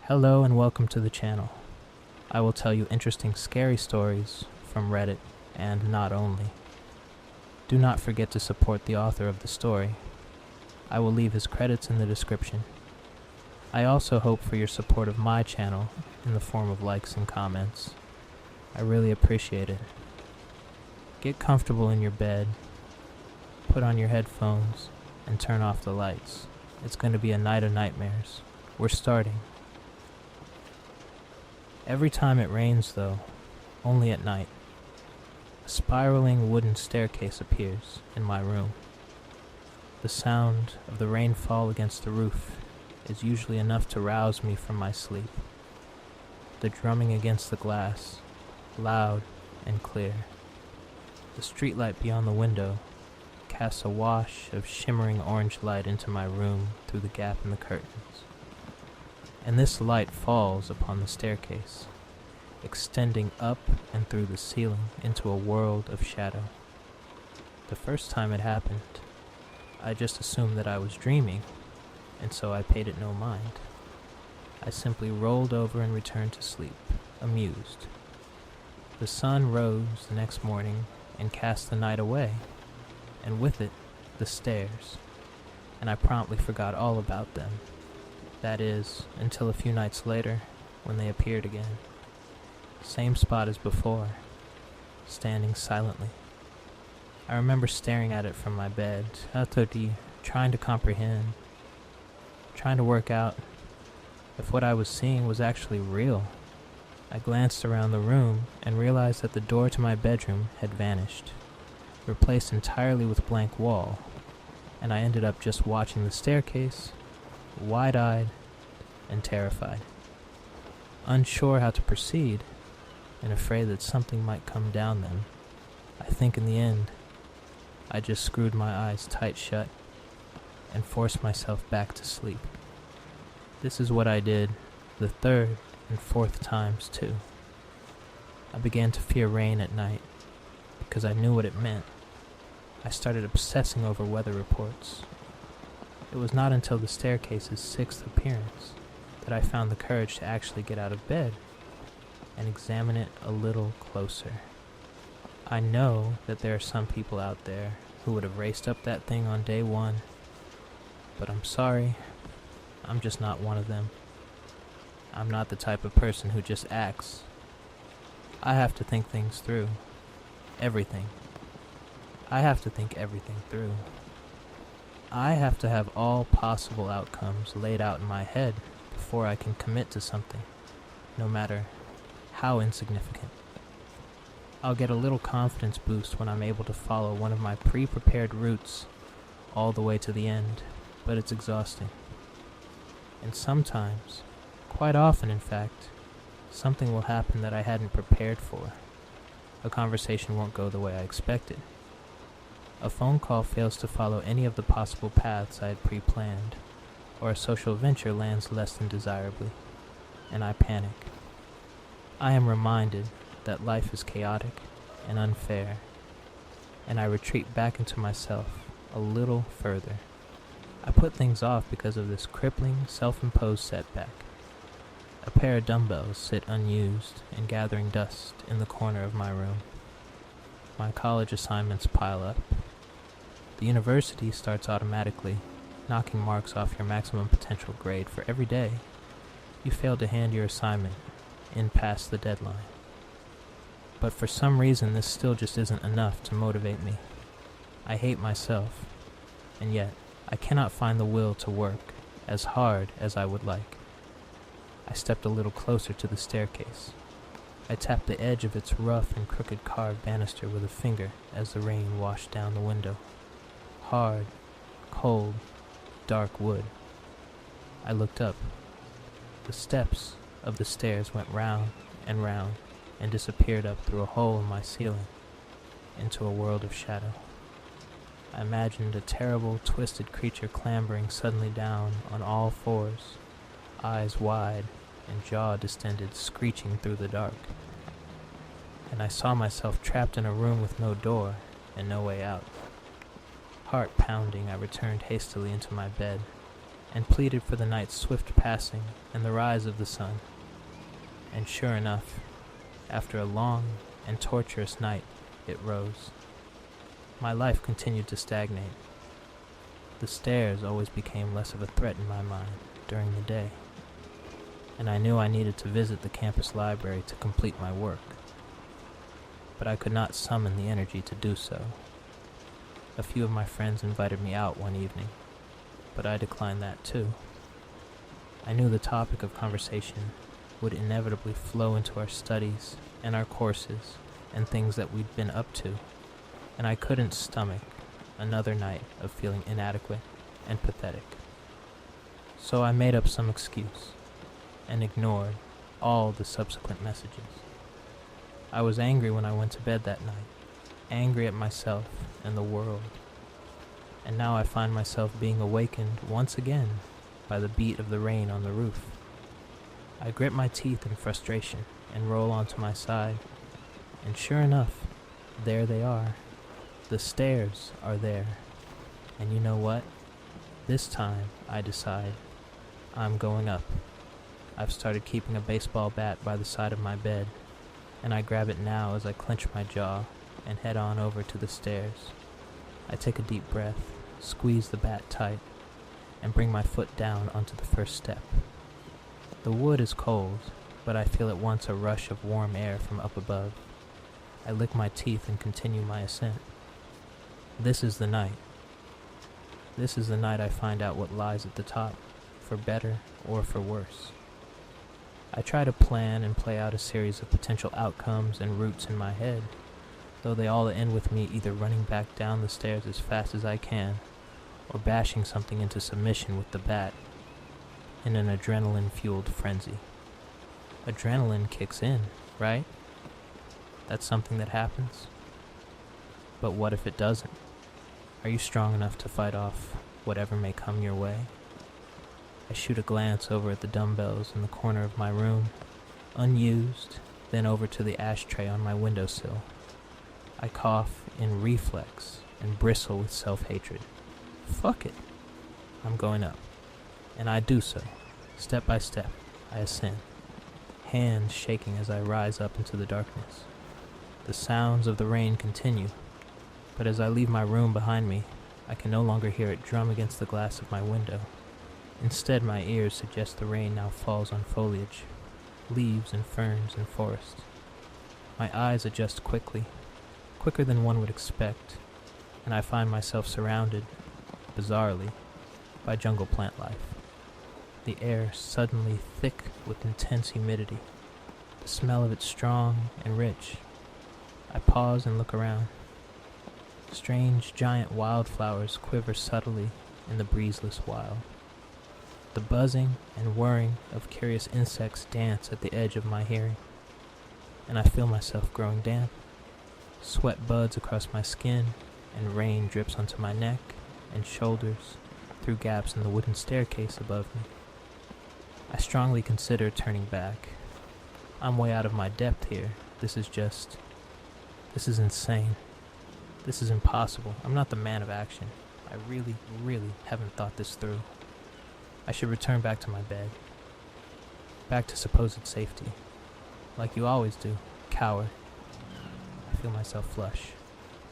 Hello and welcome to the channel. I will tell you interesting scary stories from Reddit and not only. Do not forget to support the author of the story. I will leave his credits in the description. I also hope for your support of my channel in the form of likes and comments. I really appreciate it. Get comfortable in your bed, put on your headphones, and turn off the lights. It's going to be a night of nightmares. We're starting. Every time it rains, though, only at night, a spiraling wooden staircase appears in my room. The sound of the rainfall against the roof is usually enough to rouse me from my sleep. The drumming against the glass, loud and clear. The streetlight beyond the window casts a wash of shimmering orange light into my room through the gap in the curtains. And this light falls upon the staircase, extending up and through the ceiling into a world of shadow. The first time it happened, I just assumed that I was dreaming, and so I paid it no mind. I simply rolled over and returned to sleep, amused. The sun rose the next morning and cast the night away, and with it, the stairs, and I promptly forgot all about them. That is, until a few nights later, when they appeared again. Same spot as before, standing silently. I remember staring at it from my bed, trying to comprehend, trying to work out if what I was seeing was actually real. I glanced around the room and realized that the door to my bedroom had vanished, replaced entirely with blank wall, and I ended up just watching the staircase, wide-eyed and terrified. Unsure how to proceed, and afraid that something might come down them, I think in the end, I just screwed my eyes tight shut and forced myself back to sleep. This is what I did the third and fourth times too. I began to fear rain at night because I knew what it meant. I started obsessing over weather reports. It was not until the staircase's sixth appearance that I found the courage to actually get out of bed and examine it a little closer. I know that there are some people out there who would have raced up that thing on day one, but I'm sorry, I'm just not one of them. I'm not the type of person who just acts. I have to think things through. Everything. I have to think everything through. I have to have all possible outcomes laid out in my head before I can commit to something, no matter how insignificant. I'll get a little confidence boost when I'm able to follow one of my pre-prepared routes all the way to the end, but it's exhausting. And sometimes, quite often in fact, something will happen that I hadn't prepared for. A conversation won't go the way I expected. A phone call fails to follow any of the possible paths I had pre-planned, or a social venture lands less than desirably, and I panic. I am reminded that life is chaotic and unfair, and I retreat back into myself a little further. I put things off because of this crippling, self-imposed setback. A pair of dumbbells sit unused and gathering dust in the corner of my room. My college assignments pile up. The university starts automatically, knocking marks off your maximum potential grade for every day you fail to hand your assignment in past the deadline. But for some reason this still just isn't enough to motivate me. I hate myself, and yet I cannot find the will to work as hard as I would like. I stepped a little closer to the staircase. I tapped the edge of its rough and crooked carved banister with a finger as the rain washed down the window. Hard, cold, dark wood. I looked up. The steps of the stairs went round and disappeared up through a hole in my ceiling into a world of shadow. I imagined a terrible, twisted creature clambering suddenly down on all fours, eyes wide and jaw distended, screeching through the dark. And I saw myself trapped in a room with no door and no way out. Heart pounding, I returned hastily into my bed and pleaded for the night's swift passing and the rise of the sun. And sure enough, after a long and torturous night, it rose. My life continued to stagnate. The stairs always became less of a threat in my mind during the day, and I knew I needed to visit the campus library to complete my work, but I could not summon the energy to do so. A few of my friends invited me out one evening, but I declined that too. I knew the topic of conversation would inevitably flow into our studies and our courses and things that we'd been up to, and I couldn't stomach another night of feeling inadequate and pathetic. So I made up some excuse and ignored all the subsequent messages. I was angry when I went to bed that night, angry at myself and the world, and now I find myself being awakened once again by the beat of the rain on the roof. I grit my teeth in frustration and roll onto my side, and sure enough, there they are. The stairs are there, and you know what? This time, I decide, I'm going up. I've started keeping a baseball bat by the side of my bed, and I grab it now as I clench my jaw and head on over to the stairs. I take a deep breath, squeeze the bat tight, and bring my foot down onto the first step. The wood is cold, but I feel at once a rush of warm air from up above. I lick my teeth and continue my ascent. This is the night. This is the night I find out what lies at the top, for better or for worse. I try to plan and play out a series of potential outcomes and routes in my head, though they all end with me either running back down the stairs as fast as I can, or bashing something into submission with the bat, in an adrenaline-fueled frenzy. Adrenaline kicks in, right? That's something that happens. But what if it doesn't? Are you strong enough to fight off whatever may come your way? I shoot a glance over at the dumbbells in the corner of my room, unused, then over to the ashtray on my windowsill. I cough in reflex and bristle with self-hatred. Fuck it. I'm going up. And I do so. Step by step, I ascend, hands shaking as I rise up into the darkness. The sounds of the rain continue, but as I leave my room behind me, I can no longer hear it drum against the glass of my window. Instead, my ears suggest the rain now falls on foliage, leaves and ferns and forest. My eyes adjust quickly, quicker than one would expect, and I find myself surrounded, bizarrely, by jungle plant life. The air suddenly thick with intense humidity, the smell of it strong and rich. I pause and look around. Strange giant wildflowers quiver subtly in the breezeless wild. The buzzing and whirring of curious insects dance at the edge of my hearing, and I feel myself growing damp. Sweat buds across my skin, and rain drips onto my neck and shoulders through gaps in the wooden staircase above me. I strongly consider turning back. I'm way out of my depth here. This is insane. This is impossible. I'm not the man of action. I really haven't thought this through. I should return back to my bed. Back to supposed safety. Like you always do, coward. I feel myself flush.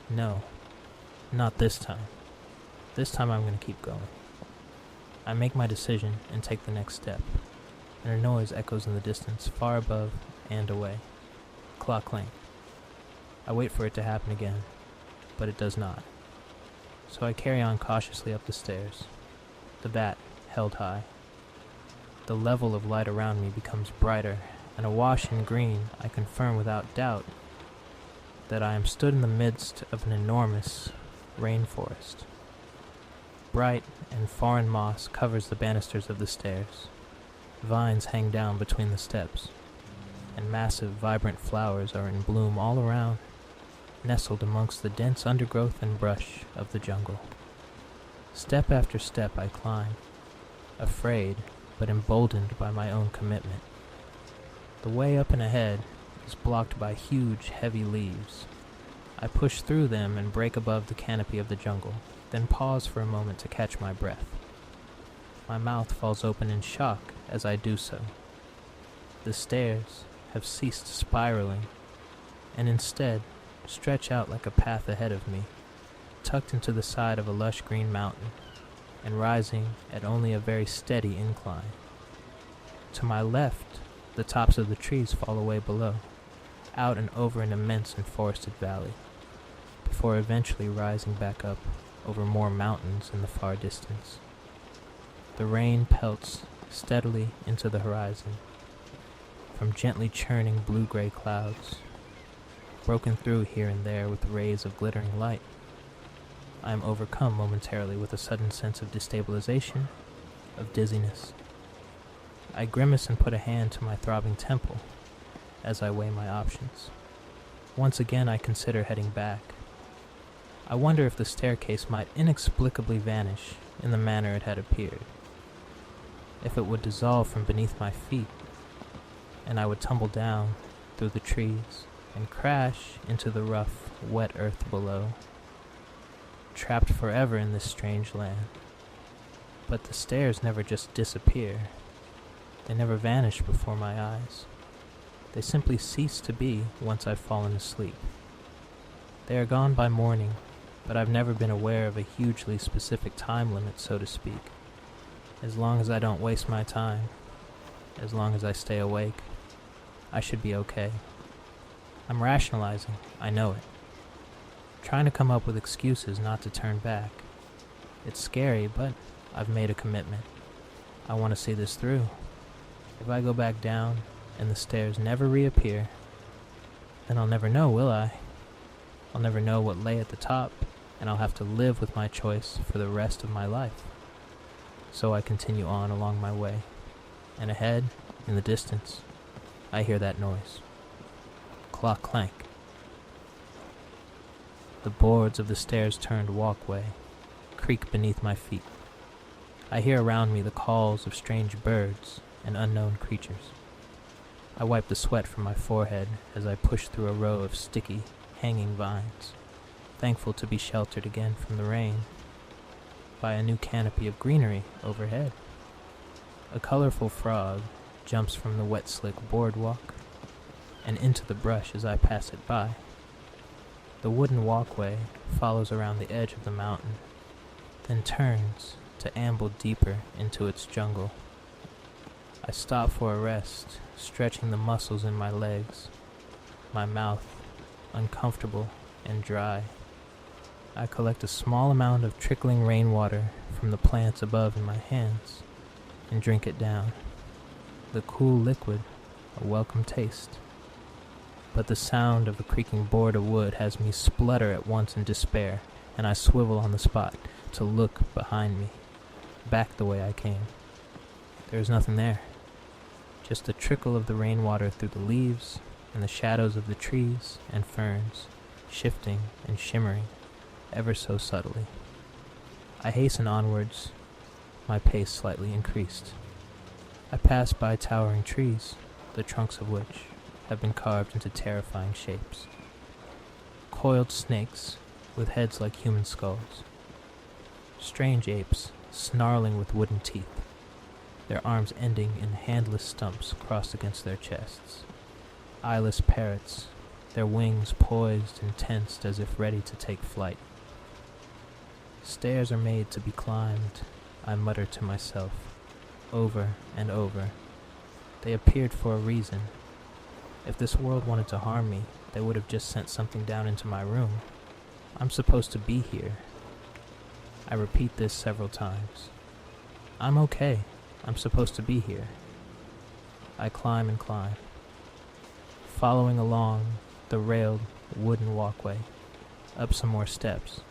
No, not this time. This time I'm going to keep going. I make my decision and take the next step, and a noise echoes in the distance, far above and away. Clock clink. I wait for it to happen again, but it does not. So I carry on cautiously up the stairs, the bat held high. The level of light around me becomes brighter, and awash in green, I confirm without doubt that I am stood in the midst of an enormous rainforest. Bright and foreign moss covers the banisters of the stairs. Vines hang down between the steps, and massive, vibrant flowers are in bloom all around, nestled amongst the dense undergrowth and brush of the jungle. Step after step I climb, afraid but emboldened by my own commitment. The way up and ahead is blocked by huge, heavy leaves. I push through them and break above the canopy of the jungle, then pause for a moment to catch my breath. My mouth falls open in shock as I do so. The stairs have ceased spiraling and instead stretch out like a path ahead of me, tucked into the side of a lush green mountain and rising at only a very steady incline. To my left, the tops of the trees fall away below, out and over an immense and forested valley, before eventually rising back up over more mountains in the far distance. The rain pelts steadily into the horizon, from gently churning blue-gray clouds, broken through here and there with rays of glittering light. I am overcome momentarily with a sudden sense of destabilization, of dizziness. I grimace and put a hand to my throbbing temple as I weigh my options. Once again I consider heading back. I wonder if the staircase might inexplicably vanish in the manner it had appeared, if it would dissolve from beneath my feet, and I would tumble down through the trees and crash into the rough, wet earth below, trapped forever in this strange land. But the stairs never just disappear. They never vanish before my eyes. They simply cease to be once I've fallen asleep. They are gone by morning, but I've never been aware of a hugely specific time limit, so to speak. As long as I don't waste my time, as long as I stay awake, I should be okay. I'm rationalizing, I know it. Trying to come up with excuses not to turn back. It's scary, but I've made a commitment. I want to see this through. If I go back down and the stairs never reappear, then I'll never know, will I? I'll never know what lay at the top, and I'll have to live with my choice for the rest of my life. So I continue on along my way, and ahead, in the distance, I hear that noise. Clock clank. The boards of the stairs-turned walkway creak beneath my feet. I hear around me the calls of strange birds and unknown creatures. I wipe the sweat from my forehead as I push through a row of sticky, hanging vines, thankful to be sheltered again from the rain by a new canopy of greenery overhead. A colorful frog jumps from the wet, slick boardwalk and into the brush as I pass it by. The wooden walkway follows around the edge of the mountain, then turns to amble deeper into its jungle. I stop for a rest, stretching the muscles in my legs, my mouth uncomfortable and dry. I collect a small amount of trickling rainwater from the plants above in my hands and drink it down. The cool liquid, a welcome taste. But the sound of a creaking board of wood has me splutter at once in despair, and I swivel on the spot to look behind me, back the way I came. There is nothing there. Just the trickle of the rainwater through the leaves and the shadows of the trees and ferns, shifting and shimmering ever so subtly. I hasten onwards, my pace slightly increased. I pass by towering trees, the trunks of which have been carved into terrifying shapes. Coiled snakes with heads like human skulls. Strange apes snarling with wooden teeth, their arms ending in handless stumps crossed against their chests. Eyeless parrots, their wings poised and tensed as if ready to take flight. Stairs are made to be climbed, I mutter to myself, over and over. They appeared for a reason. If this world wanted to harm me, they would have just sent something down into my room. I'm supposed to be here. I repeat this several times. I'm okay. I'm supposed to be here. I climb and climb, following along the railed wooden walkway, up some more steps,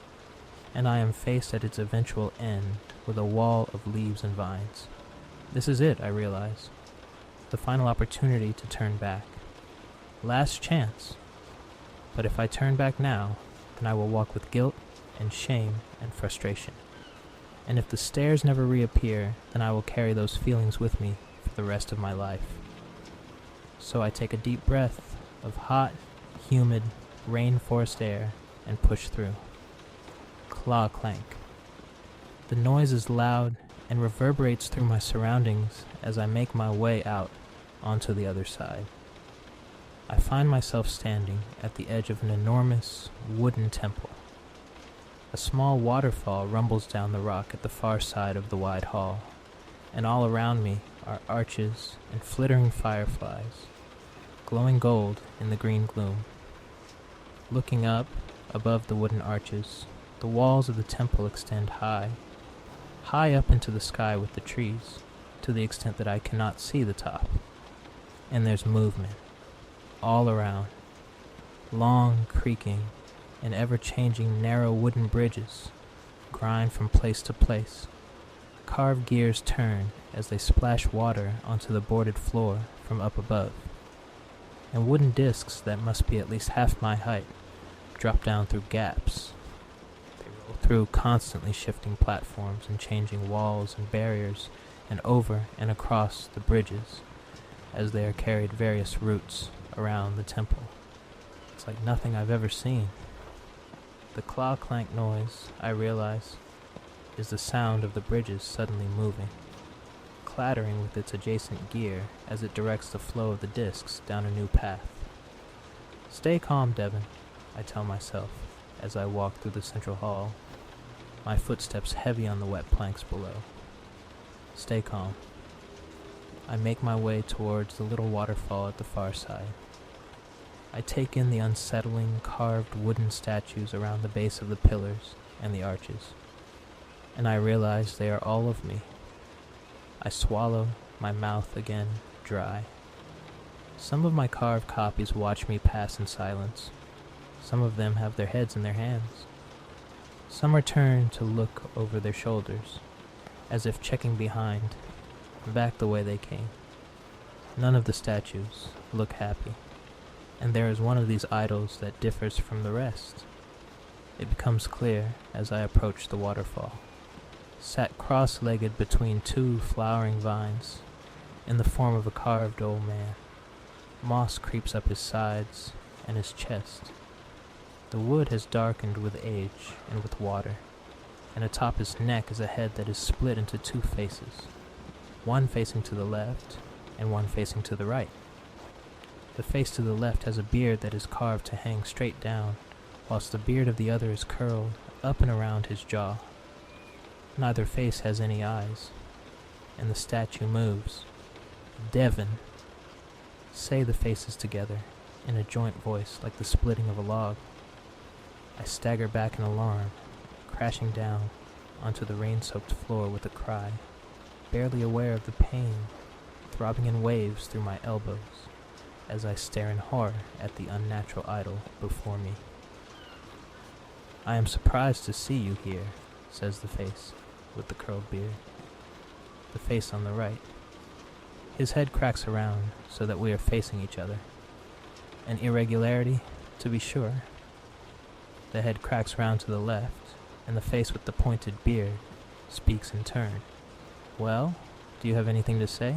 and I am faced at its eventual end with a wall of leaves and vines. This is it, I realize. The final opportunity to turn back. Last chance. But if I turn back now, then I will walk with guilt and shame and frustration. And if the stairs never reappear, then I will carry those feelings with me for the rest of my life. So I take a deep breath of hot, humid, rainforest air and push through. Claw clank. The noise is loud and reverberates through my surroundings as I make my way out onto the other side. I find myself standing at the edge of an enormous wooden temple. A small waterfall rumbles down the rock at the far side of the wide hall, and all around me are arches and flittering fireflies, glowing gold in the green gloom. Looking up, above the wooden arches, the walls of the temple extend high up into the sky with the trees, to the extent that I cannot see the top. And there's movement, all around, long creaking and ever-changing narrow wooden bridges grind from place to place. Carved gears turn as they splash water onto the boarded floor from up above, and wooden discs that must be at least half my height drop down through gaps. They roll through constantly shifting platforms and changing walls and barriers and over and across the bridges as they are carried various routes around the temple. It's like nothing I've ever seen. The claw-clank noise, I realize, is the sound of the bridges suddenly moving, clattering with its adjacent gear as it directs the flow of the discs down a new path. Stay calm, Devon, I tell myself as I walk through the central hall, my footsteps heavy on the wet planks below. Stay calm. I make my way towards the little waterfall at the far side. I take in the unsettling carved wooden statues around the base of the pillars and the arches, and I realize they are all of me. I swallow, my mouth again dry. Some of my carved copies watch me pass in silence. Some of them have their heads in their hands. Some are turned to look over their shoulders, as if checking behind, back the way they came. None of the statues look happy, and there is one of these idols that differs from the rest. It becomes clear as I approach the waterfall. Sat cross-legged between two flowering vines, in the form of a carved old man. Moss creeps up his sides and his chest. The wood has darkened with age and with water, and atop his neck is a head that is split into two faces, one facing to the left and one facing to the right. The face to the left has a beard that is carved to hang straight down, whilst the beard of the other is curled up and around his jaw. Neither face has any eyes, and the statue moves. Devon. Say the faces together, in a joint voice like the splitting of a log. I stagger back in alarm, crashing down onto the rain-soaked floor with a cry, barely aware of the pain throbbing in waves through my elbows as I stare in horror at the unnatural idol before me. I am surprised to see you here, says the face with the curled beard. The face on the right. His head cracks around so that we are facing each other. An irregularity, to be sure. The head cracks round to the left, and the face with the pointed beard speaks in turn. Well, do you have anything to say?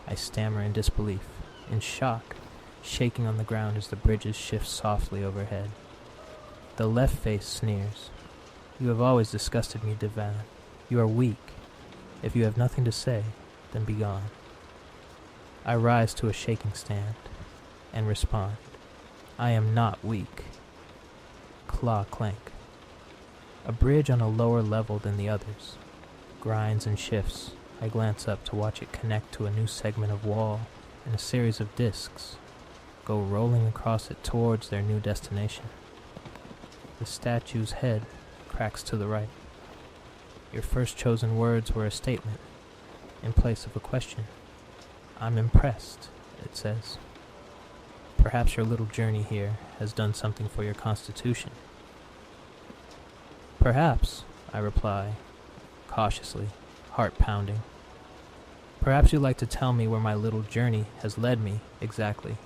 I stammer in disbelief, in shock, shaking on the ground as the bridges shift softly overhead. The left face sneers. You have always disgusted me, Devon. You are weak. If you have nothing to say, then be gone. I rise to a shaking stand and respond. I am not weak. Claw clank. A bridge on a lower level than the others grinds and shifts. I glance up to watch it connect to a new segment of wall, and a series of discs go rolling across it towards their new destination. The statue's head cracks to the right. Your first chosen words were a statement, in place of a question. I'm impressed, it says. Perhaps your little journey here has done something for your constitution. Perhaps, I reply, cautiously, heart pounding. Perhaps you'd like to tell me where my little journey has led me exactly.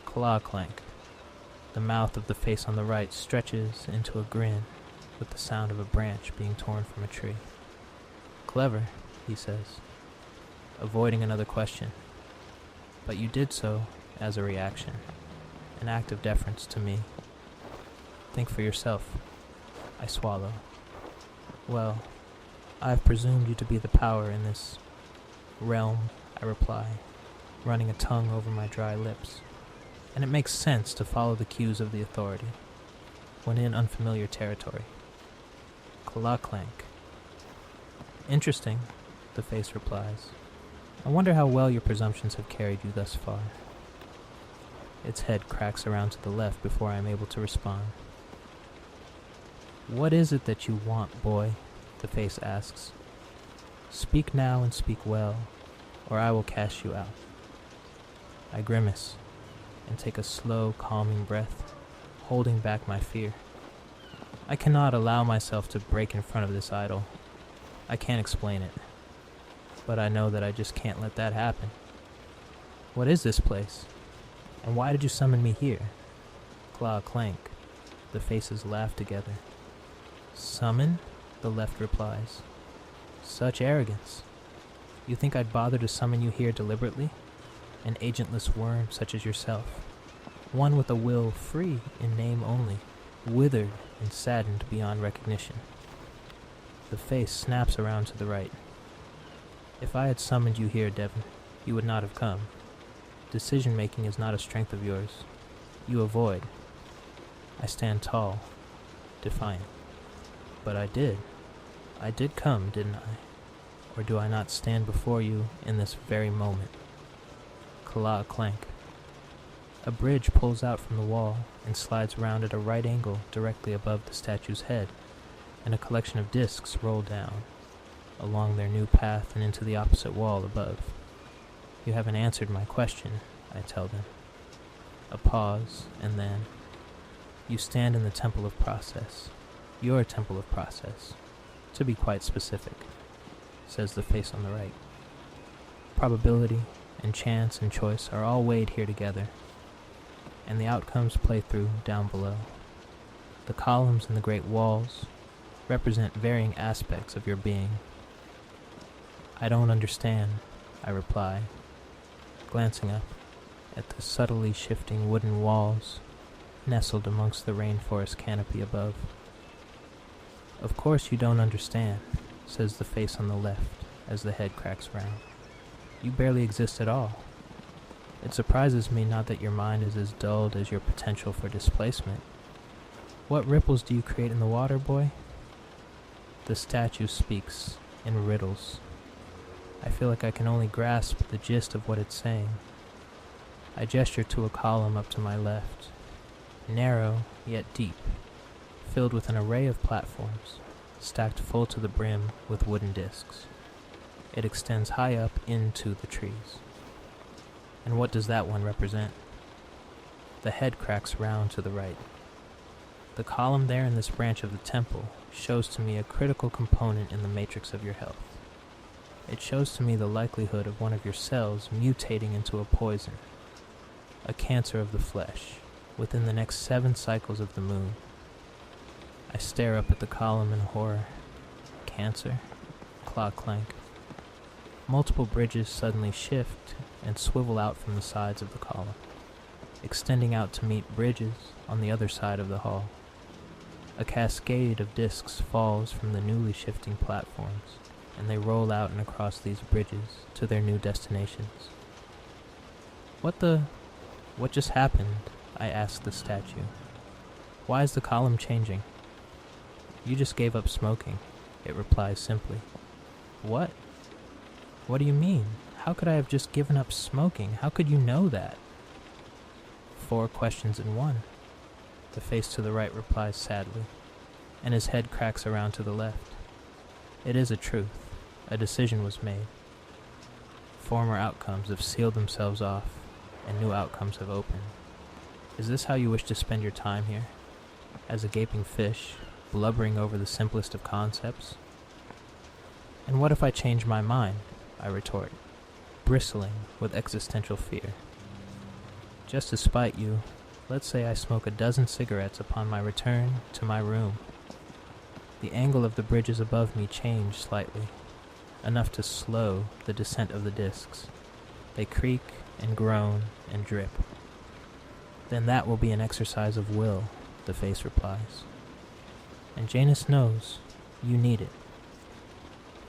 Claw clank. The mouth of the face on the right stretches into a grin with the sound of a branch being torn from a tree. Clever, he says, avoiding another question. But you did so as a reaction, an act of deference to me. Think for yourself. I swallow. Well, I've presumed you to be the power in this realm, I reply, running a tongue over my dry lips. And it makes sense to follow the cues of the authority when in unfamiliar territory. Clank. Interesting, the face replies. I wonder how well your presumptions have carried you thus far. Its head cracks around to the left before I am able to respond. What is it that you want, boy? The face asks. Speak now and speak well, or I will cast you out. I grimace and take a slow, calming breath, holding back my fear. I cannot allow myself to break in front of this idol. I can't explain it, but I know that I just can't let that happen. What is this place? And why did you summon me here? Clank. The faces laugh together. Summon? The left replies. Such arrogance. You think I'd bother to summon you here deliberately? An agentless worm such as yourself. One with a will free in name only, withered and saddened beyond recognition. The face snaps around to the right. If I had summoned you here, Devon, you would not have come. Decision-making is not a strength of yours. You avoid. I stand tall, defiant. But I did. I did come, didn't I? Or do I not stand before you in this very moment? Clank. A bridge pulls out from the wall and slides around at a right angle directly above the statue's head, and a collection of discs roll down, along their new path and into the opposite wall above. You haven't answered my question, I tell them. A pause, and then, you stand in the temple of process. Your temple of process, to be quite specific, says the face on the right. Probability and chance and choice are all weighed here together, and the outcomes play through down below. The columns and the great walls represent varying aspects of your being. I don't understand, I reply, glancing up at the subtly shifting wooden walls nestled amongst the rainforest canopy above. Of course you don't understand, says the face on the left as the head cracks round. You barely exist at all. It surprises me not that your mind is as dulled as your potential for displacement. What ripples do you create in the water, boy? The statue speaks in riddles. I feel like I can only grasp the gist of what it's saying. I gesture to a column up to my left, narrow yet deep, filled with an array of platforms, stacked full to the brim with wooden discs. It extends high up into the trees. And what does that one represent? The head cracks round to the right. The column there in this branch of the temple shows to me a critical component in the matrix of your health. It shows to me the likelihood of one of your cells mutating into a poison, a cancer of the flesh, within the next 7 cycles of the moon. I stare up at the column in horror. Cancer? Clank. Multiple bridges suddenly shift and swivel out from the sides of the column, extending out to meet bridges on the other side of the hall. A cascade of discs falls from the newly shifting platforms, and they roll out and across these bridges to their new destinations. What just happened? I ask the statue. Why is the column changing? You just gave up smoking, it replies simply. What? What do you mean? How could I have just given up smoking? How could you know that? 4 questions in one. The face to the right replies sadly, and his head cracks around to the left. It is a truth. A decision was made. Former outcomes have sealed themselves off, and new outcomes have opened. Is this how you wish to spend your time here? As a gaping fish, blubbering over the simplest of concepts? And what if I change my mind? I retort, bristling with existential fear. Just to spite you, let's say I smoke a dozen cigarettes upon my return to my room. The angle of the bridges above me change slightly, enough to slow the descent of the discs. They creak and groan and drip. Then that will be an exercise of will, the face replies. And Janus knows you need it.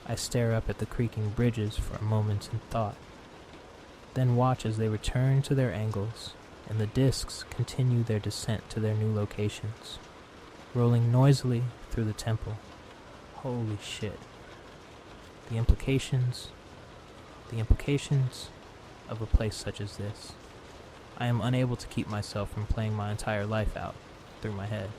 I stare up at the creaking bridges for a moment in thought, then watch as they return to their angles and the discs continue their descent to their new locations, rolling noisily through the temple. Holy shit. The implications of a place such as this. I am unable to keep myself from playing my entire life out through my head,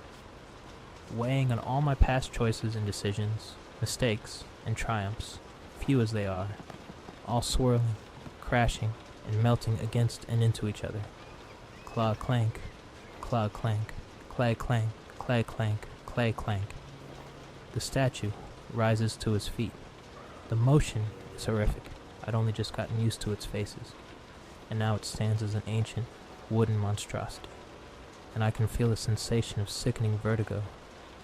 weighing on all my past choices and decisions, mistakes and triumphs, few as they are, all swirling, crashing, and melting against and into each other. Claw clank, claw clank, clay clank, clay clank, clay clank. The statue rises to his feet. The motion is horrific. I'd only just gotten used to its faces, and now it stands as an ancient, wooden monstrosity, and I can feel a sensation of sickening vertigo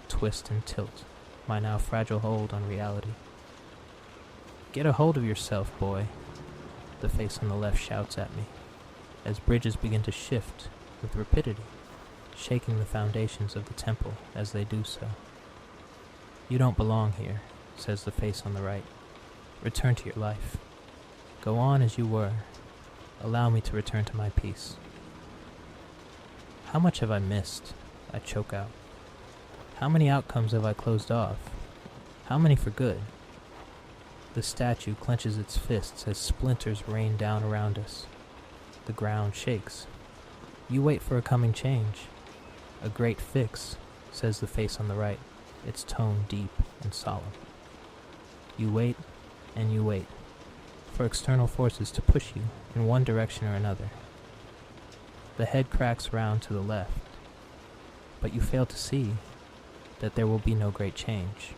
twist and tilt my now fragile hold on reality. Get a hold of yourself, boy, the face on the left shouts at me, as bridges begin to shift with rapidity, shaking the foundations of the temple as they do so. You don't belong here, says the face on the right. Return to your life. Go on as you were. Allow me to return to my peace. How much have I missed? I choke out. How many outcomes have I closed off? How many for good? The statue clenches its fists as splinters rain down around us. The ground shakes. You wait for a coming change. A great fix, says the face on the right, its tone deep and solemn. You wait and you wait for external forces to push you in one direction or another. The head cracks round to the left, but you fail to see that there will be no great change.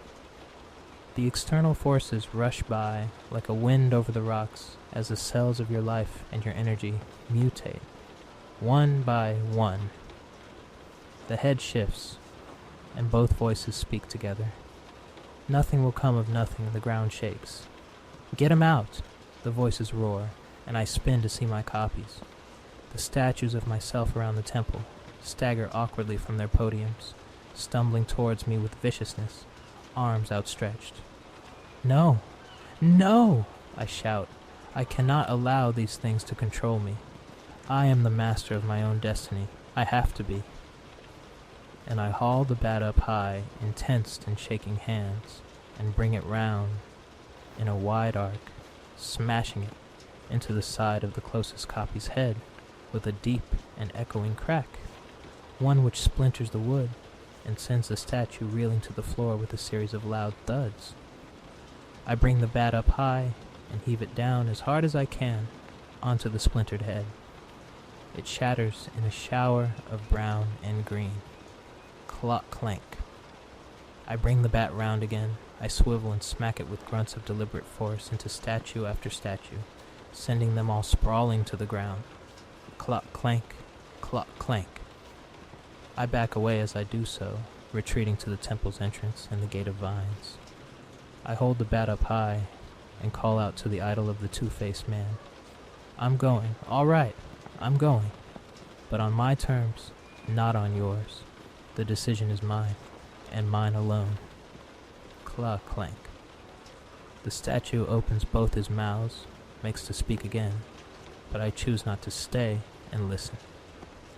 The external forces rush by like a wind over the rocks as the cells of your life and your energy mutate, one by one. The head shifts, and both voices speak together. Nothing will come of nothing, the ground shakes. Get him out, the voices roar, and I spin to see my copies. The statues of myself around the temple stagger awkwardly from their podiums, stumbling towards me with viciousness, arms outstretched. No! No! I shout. I cannot allow these things to control me. I am the master of my own destiny. I have to be. And I haul the bat up high in tensed and shaking hands, and bring it round in a wide arc, smashing it into the side of the closest copy's head with a deep and echoing crack, one which splinters the wood and sends the statue reeling to the floor with a series of loud thuds. I bring the bat up high and heave it down as hard as I can onto the splintered head. It shatters in a shower of brown and green. Clock clank. I bring the bat round again. I swivel and smack it with grunts of deliberate force into statue after statue, sending them all sprawling to the ground. Clock clank, clock clank. I back away as I do so, retreating to the temple's entrance and the gate of vines. I hold the bat up high and call out to the idol of the two-faced man. I'm going, all right, I'm going, but on my terms, not on yours. The decision is mine, and mine alone. Clock clank. The statue opens both his mouths, makes to speak again, but I choose not to stay and listen.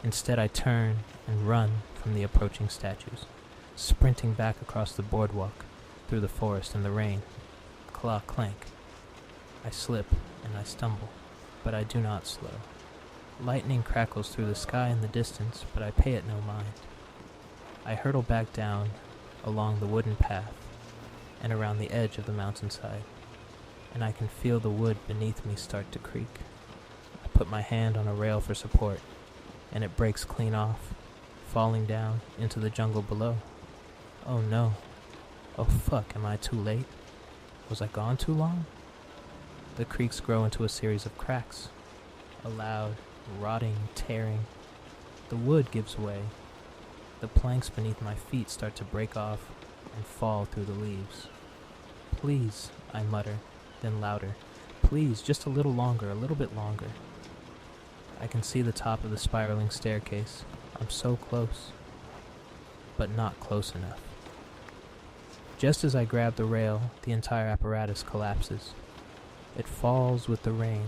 Instead, I turn and run from the approaching statues, sprinting back across the boardwalk, through the forest and the rain. Clock clank. I slip and I stumble, but I do not slow. Lightning crackles through the sky in the distance, but I pay it no mind. I hurtle back down along the wooden path and around the edge of the mountainside, and I can feel the wood beneath me start to creak. I put my hand on a rail for support, and it breaks clean off, falling down into the jungle below. Oh no. Oh fuck, am I too late? Was I gone too long? The creaks grow into a series of cracks, a loud, rotting, tearing. The wood gives way. The planks beneath my feet start to break off and fall through the leaves. Please, I mutter, then louder. Please, just a little longer, a little bit longer. I can see the top of the spiraling staircase. I'm so close, but not close enough. Just as I grab the rail, the entire apparatus collapses. It falls with the rain.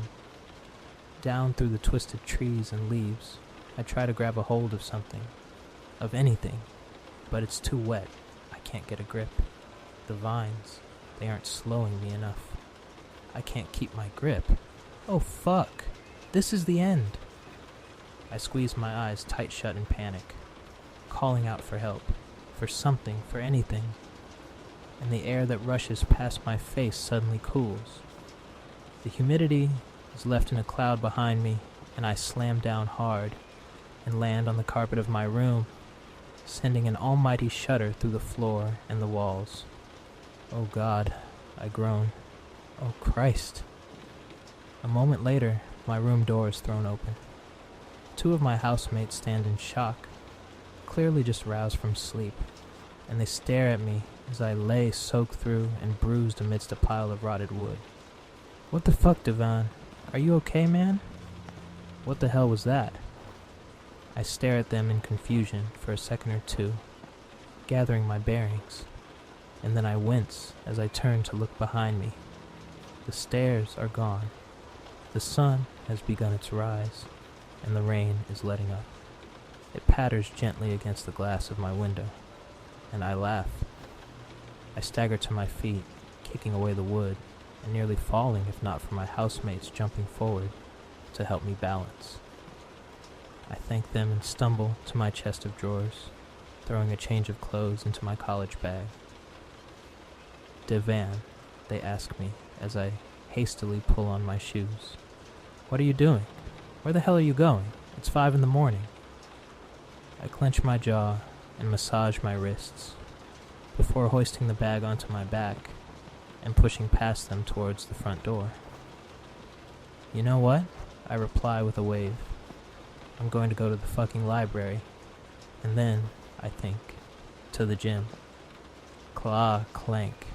Down through the twisted trees and leaves, I try to grab a hold of something, of anything, but it's too wet. I can't get a grip. The vines, they aren't slowing me enough. I can't keep my grip. Oh fuck, this is the end. I squeeze my eyes tight shut in panic, calling out for help, for something, for anything. And the air that rushes past my face suddenly cools. The humidity is left in a cloud behind me, and I slam down hard and land on the carpet of my room, sending an almighty shudder through the floor and the walls. Oh God, I groan. Oh Christ. A moment later, my room door is thrown open. Two of my housemates stand in shock, clearly just roused from sleep, and they stare at me as I lay soaked through and bruised amidst a pile of rotted wood. What the fuck, Devon? Are you okay, man? What the hell was that? I stare at them in confusion for a second or two, gathering my bearings, and then I wince as I turn to look behind me. The stairs are gone. The sun has begun its rise, and the rain is letting up. It patters gently against the glass of my window, and I laugh. I stagger to my feet, kicking away the wood, and nearly falling if not for my housemates jumping forward to help me balance. I thank them and stumble to my chest of drawers, throwing a change of clothes into my college bag. Devan, they ask me as I hastily pull on my shoes. What are you doing? Where the hell are you going? It's 5 a.m. I clench my jaw and massage my wrists before hoisting the bag onto my back and pushing past them towards the front door. You know what? I reply with a wave. I'm going to go to the fucking library, and then, I think, to the gym. Claw, clank.